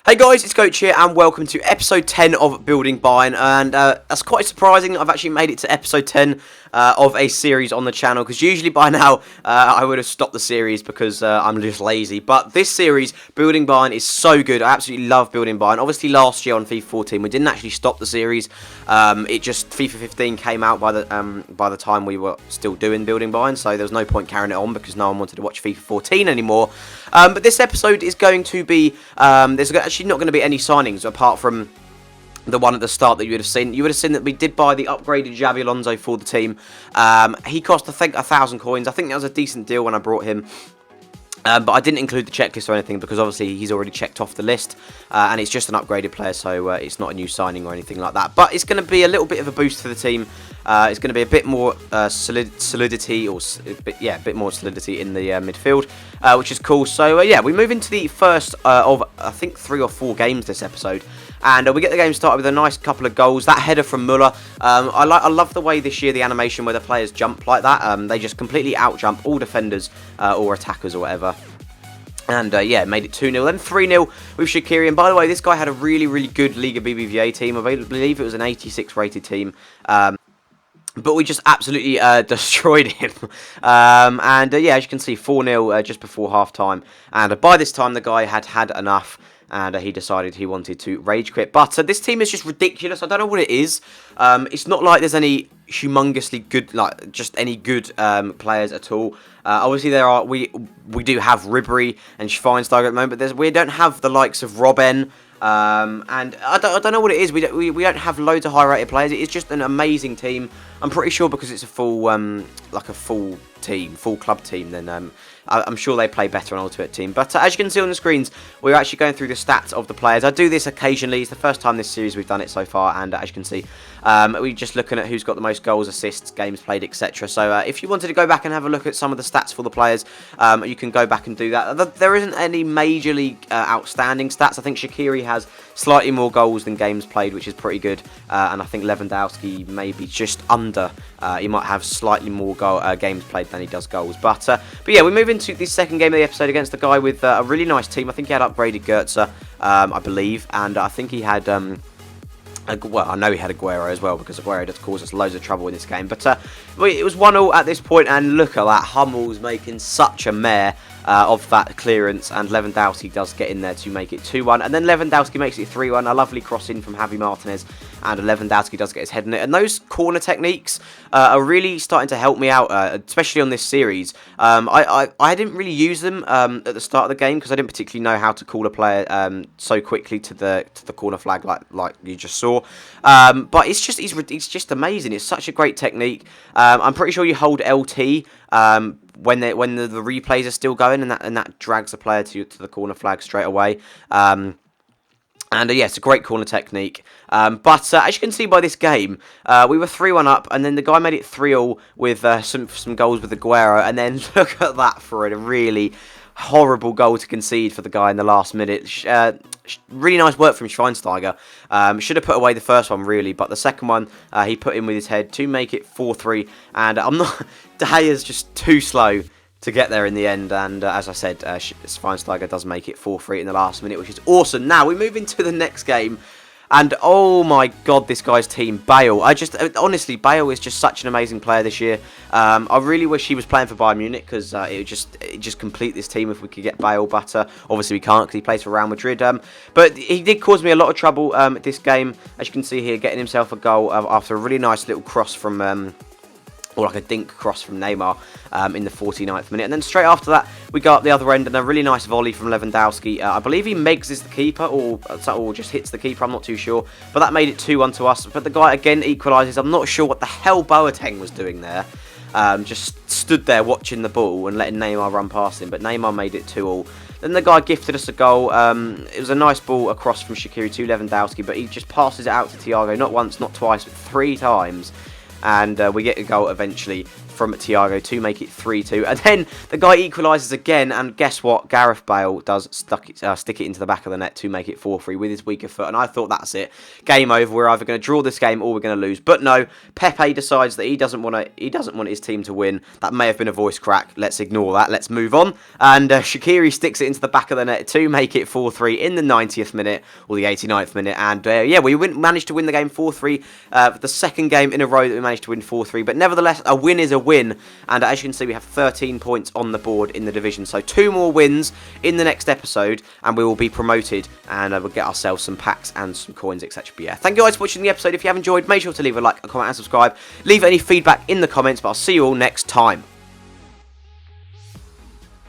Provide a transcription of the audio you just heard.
Hey guys, it's Coach here and welcome to episode 10 of Building Bayern, and that's quite surprising. I've actually made it to episode 10 of a series on the channel, because usually by now I would have stopped the series because I'm just lazy. But this series, Building Bayern, is so good. I absolutely love Building Bayern. Obviously last year on FIFA 14 we didn't actually stop the series. It just, FIFA 15 came out by the time we were still doing Building Bayern, so there was no point carrying it on because no one wanted to watch FIFA 14 anymore. But this episode is going to be, there's actually not going to be any signings apart from the one at the start that you would have seen. You would have seen that we did buy the upgraded Xabi Alonso for the team. He cost, I think, 1,000 coins. I think that was a decent deal when I brought him. But I didn't include the checklist or anything because obviously he's already checked off the list, and it's just an upgraded player, so it's not a new signing or anything like that. But it's going to be a little bit of a boost for the team. It's going to be a bit more solidity, or a bit more solidity in the midfield, which is cool. So yeah, we move into the first of I think 3 or 4 games this episode. And we get the game started with a nice couple of goals. That header from Muller. I love the way this year the animation where the players jump like that. They just completely out-jump all defenders or attackers or whatever. And yeah, made it 2-0. Then 3-0 with Shaqiri. And by the way, this guy had a really, really good Liga BBVA team. I believe it was an 86 rated team. But we just absolutely destroyed him. Yeah, as you can see, 4-0 just before half-time. And by this time, the guy had had enough. And he decided he wanted to rage quit. But this team is just ridiculous. I don't know what it is. It's not like there's any humongously good, like just any good players at all. Obviously, there are. We do have Ribery and Schweinsteiger at the moment, but we don't have the likes of Robben. And I don't know what it is. We don't have loads of high-rated players. It's just an amazing team. I'm pretty sure because it's a full like a full team, full club team. Then I'm sure they play better on Ultimate Team. But as you can see on the screens, we're actually going through the stats of the players. I do this occasionally. It's the first time this series we've done it so far. And as you can see, we're just looking at who's got the most goals, assists, games played, etc. So if you wanted to go back and have a look at some of the stats for the players, you can go back and do that. There isn't any majorly outstanding stats. I think Shaqiri has slightly more goals than games played, which is pretty good. And I think Lewandowski maybe just under. He might have slightly more games played than he does goals. But yeah, we move into the second game of the episode against a guy with a really nice team. I think he had upgraded Goetze, I believe, and I think he had well, I know he had Aguero as well, because Aguero does cause us loads of trouble in this game. But it was 1-0 at this point, and look at that. Hummel's making such a mare of that clearance, and Lewandowski does get in there to make it 2-1. And then Lewandowski makes it 3-1. A lovely cross in from Javi Martinez, and Lewandowski does get his head in it. And those corner techniques are really starting to help me out, especially on this series. I didn't really use them at the start of the game because I didn't particularly know how to call a player so quickly to the corner flag like you just saw. But it's just amazing. It's such a great technique. I'm pretty sure you hold LT when the replays are still going, and that drags the player to the corner flag straight away. Yeah, it's a great corner technique. But as you can see by this game, we were 3-1 up, and then the guy made it 3-0 with some goals with Aguero, and then look at that for a really horrible goal to concede for the guy in the last minute. Really nice work from Schweinsteiger. Should have put away the first one, really, but the second one he put in with his head to make it 4-3. And I'm not. De Gea's just too slow to get there in the end. And as I said, Schweinsteiger does make it 4-3 in the last minute, which is awesome. Now we move into the next game. And oh my god, this guy's team, Bale. Honestly, Bale is just such an amazing player this year. I really wish he was playing for Bayern Munich, because it would just complete this team if we could get Bale. But obviously we can't, because he plays for Real Madrid. But he did cause me a lot of trouble this game, as you can see here, getting himself a goal after a really nice little cross from or like a dink cross from Neymar in the 49th minute. And then straight after that, we go up the other end, and a really nice volley from Lewandowski. I believe he megs the keeper, or just hits the keeper, I'm not too sure. But that made it 2-1 to us. But the guy again equalises. I'm not sure what the hell Boateng was doing there. Just stood there watching the ball and letting Neymar run past him. But Neymar made it 2-2. Then the guy gifted us a goal. It was a nice ball across from Shaqiri to Lewandowski, but he just passes it out to Thiago, not once, not twice, but 3 times. And we get a goal eventually, from Thiago to make it 3-2. And then the guy equalises again, and guess what? Gareth Bale does stick it into the back of the net to make it 4-3 with his weaker foot. And I thought, that's it. Game over. We're either going to draw this game or we're going to lose. But no, Pepe decides that he doesn't want his team to win. That may have been a voice crack. Let's ignore that. Let's move on. And Shaqiri sticks it into the back of the net to make it 4-3 in the 90th minute or the 89th minute. And yeah, we managed to win the game 4-3. The second game in a row that we managed to win 4-3. But nevertheless, a win is a win. And as you can see, we have 13 points on the board in the division. So 2 more wins in the next episode and we will be promoted, and we'll get ourselves some packs and some coins, etc. But yeah, thank you guys for watching the episode. If you have enjoyed, make sure to leave a like, a comment and subscribe. Leave any feedback in the comments, but I'll see you all next time.